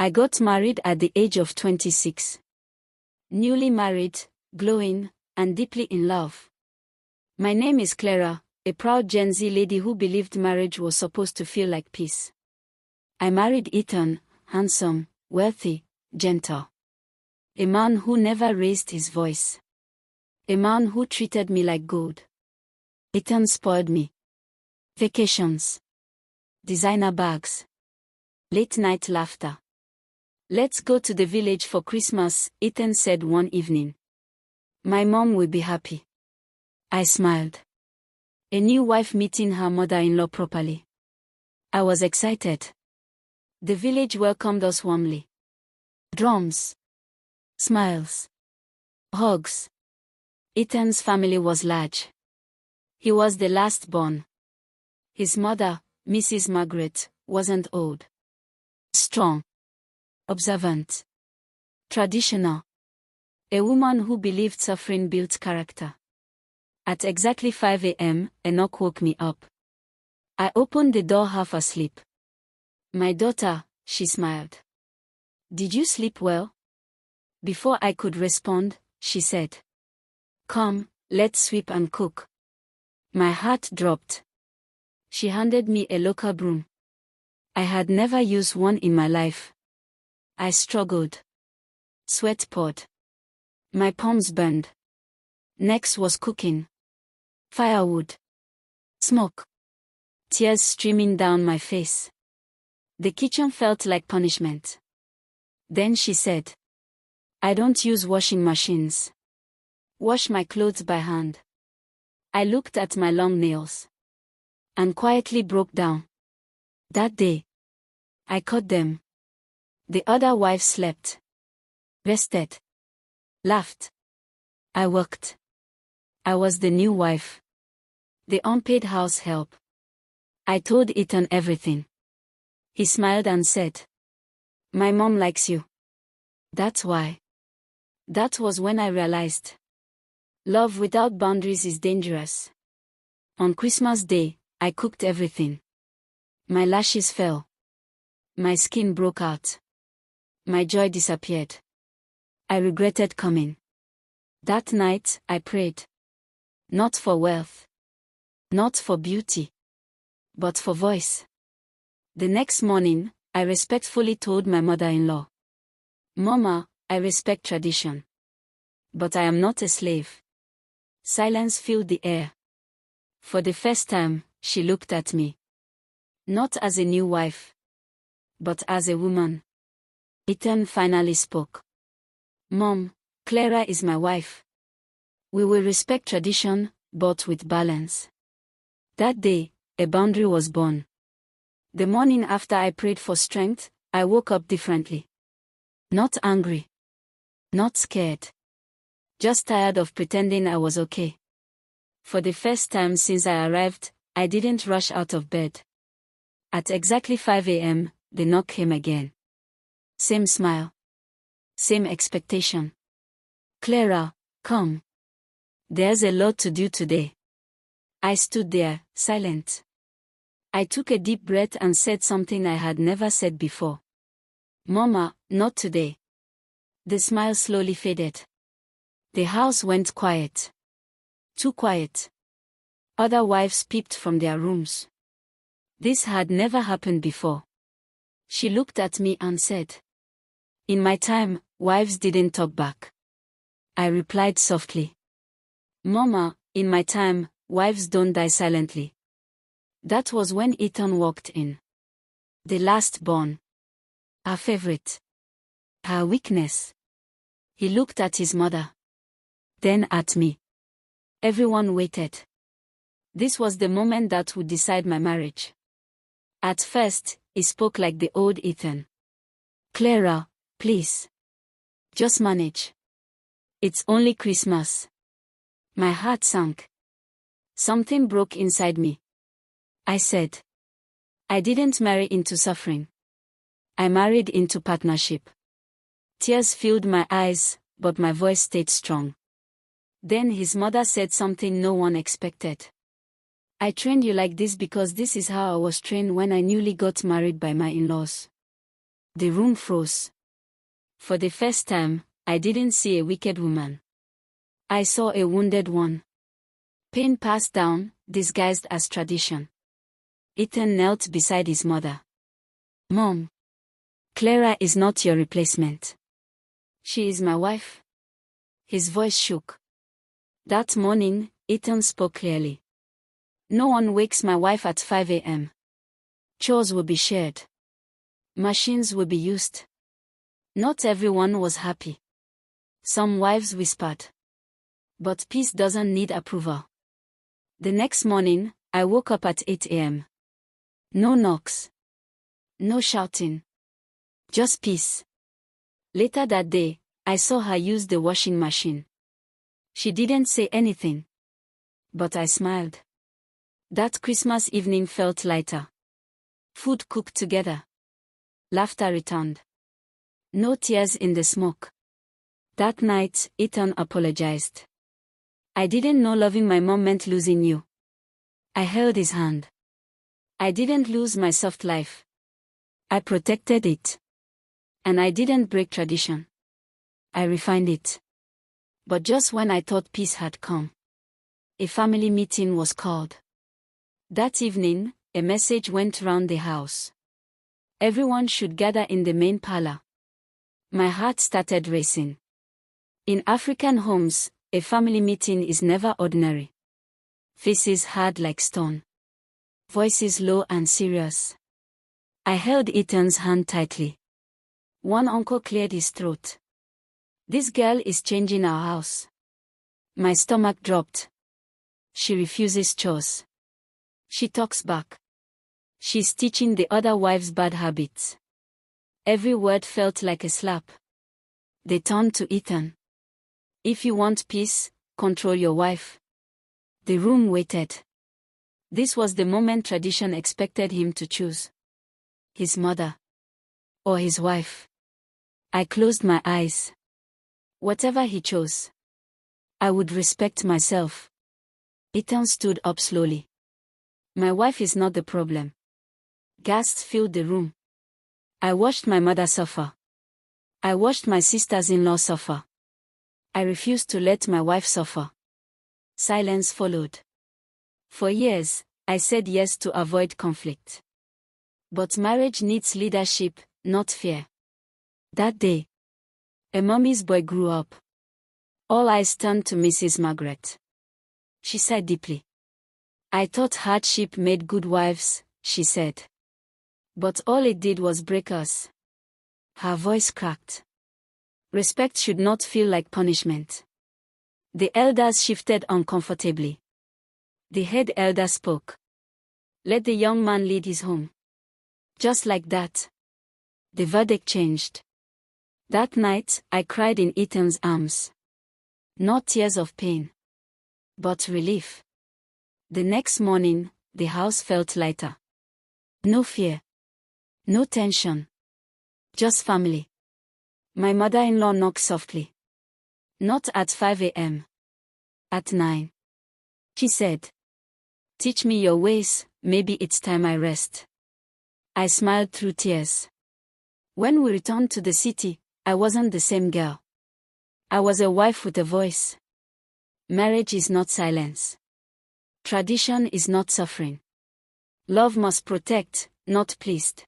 I got married at the age of 26. Newly married, glowing, and deeply in love. My name is Clara, a proud Gen Z lady who believed marriage was supposed to feel like peace. I married Ethan, handsome, wealthy, gentle. A man who never raised his voice. A man who treated me like gold. Ethan spoiled me. Vacations. Designer bags. Late-night laughter. "Let's go to the village for Christmas," Ethan said one evening. "My mom will be happy." I smiled. A new wife meeting her mother-in-law properly. I was excited. The village welcomed us warmly. Drums. Smiles. Hugs. Ethan's family was large. He was the last born. His mother, Mrs. Margaret, wasn't old. Strong. Observant. Traditional. A woman who believed suffering built character. At exactly 5 a.m., a knock woke me up. I opened the door half asleep. "My daughter," she smiled. "Did you sleep well?" Before I could respond, she said, "Come, let's sweep and cook." My heart dropped. She handed me a local broom. I had never used one in my life. I struggled. Sweat poured. My palms burned. Next was cooking. Firewood. Smoke. Tears streaming down my face. The kitchen felt like punishment. Then she said, "I don't use washing machines. Wash my clothes by hand." I looked at my long nails. And quietly broke down. That day, I cut them. The other wives slept. Rested. Laughed. I worked. I was the new wife. The unpaid house help. I told Ethan everything. He smiled and said, "My mom likes you." That's why. That was when I realized. Love without boundaries is dangerous. On Christmas Day, I cooked everything. My lashes fell. My skin broke out. My joy disappeared. I regretted coming. That night, I prayed. Not for wealth. Not for beauty. But for voice. The next morning, I respectfully told my mother-in-law, "Mama, I respect tradition. But I am not a slave." Silence filled the air. For the first time, she looked at me. Not as a new wife. But as a woman. Ethan finally spoke. "Mom, Clara is my wife. We will respect tradition, but with balance." That day, a boundary was born. The morning after I prayed for strength, I woke up differently. Not angry. Not scared. Just tired of pretending I was okay. For the first time since I arrived, I didn't rush out of bed. At exactly 5 a.m., the knock came again. Same smile. Same expectation. "Clara, come. There's a lot to do today." I stood there, silent. I took a deep breath and said something I had never said before. "Mama, not today." The smile slowly faded. The house went quiet. Too quiet. Other wives peeped from their rooms. This had never happened before. She looked at me and said, "In my time, wives didn't talk back." I replied softly, "Mama, in my time, wives don't die silently." That was when Ethan walked in. The last born. Her favorite. Her weakness. He looked at his mother. Then at me. Everyone waited. This was the moment that would decide my marriage. At first, he spoke like the old Ethan. "Clara, please. Just manage. It's only Christmas." My heart sank. Something broke inside me. I said, "I didn't marry into suffering. I married into partnership." Tears filled my eyes, but my voice stayed strong. Then his mother said something no one expected. "I trained you like this because this is how I was trained when I newly got married by my in-laws. The room froze. For the first time, I didn't see a wicked woman. I saw a wounded one. Pain passed down, disguised as tradition. Ethan knelt beside his mother. "Mom. Clara is not your replacement. She is my wife." His voice shook. That morning, Ethan spoke clearly. "No one wakes my wife at 5 a.m. Chores will be shared. Machines will be used." Not everyone was happy. Some wives whispered. But peace doesn't need approval. The next morning, I woke up at 8 a.m. No knocks. No shouting. Just peace. Later that day, I saw her use the washing machine. She didn't say anything. But I smiled. That Christmas evening felt lighter. Food cooked together. Laughter returned. No tears in the smoke. That night, Ethan apologized. "I didn't know loving my mom meant losing you." I held his hand. "I didn't lose my soft life. I protected it. And I didn't break tradition. I refined it." But just when I thought peace had come, a family meeting was called. That evening, a message went round the house. Everyone should gather in the main parlor. My heart started racing. In African homes, a family meeting is never ordinary. Faces hard like stone. Voices low and serious. I held Ethan's hand tightly. One uncle cleared his throat. "This girl is changing our house." My stomach dropped. "She refuses chores. She talks back. She's teaching the other wives bad habits." Every word felt like a slap. They turned to Ethan. "If you want peace, control your wife." The room waited. This was the moment tradition expected him to choose. His mother. Or his wife. I closed my eyes. Whatever he chose, I would respect myself. Ethan stood up slowly. "My wife is not the problem." Gasps filled the room. I watched my mother suffer. I watched my sisters-in-law suffer. I refused to let my wife suffer. Silence followed. For years, I said yes to avoid conflict. But marriage needs leadership, not fear. That day, a mommy's boy grew up. All eyes turned to Mrs. Margaret. She sighed deeply. "I thought hardship made good wives," she said. "But all it did was break us." Her voice cracked. Respect should not feel like punishment. The elders shifted uncomfortably. The head elder spoke. "Let the young man lead his home." Just like that, the verdict changed. That night, I cried in Ethan's arms. Not tears of pain, but relief. The next morning, the house felt lighter. No fear. No tension. Just family. My mother-in-law knocked softly. Not at 5 a.m. At 9. She said, "Teach me your ways, maybe it's time I rest." I smiled through tears. When we returned to the city, I wasn't the same girl. I was a wife with a voice. Marriage is not silence. Tradition is not suffering. Love must protect, not pleased.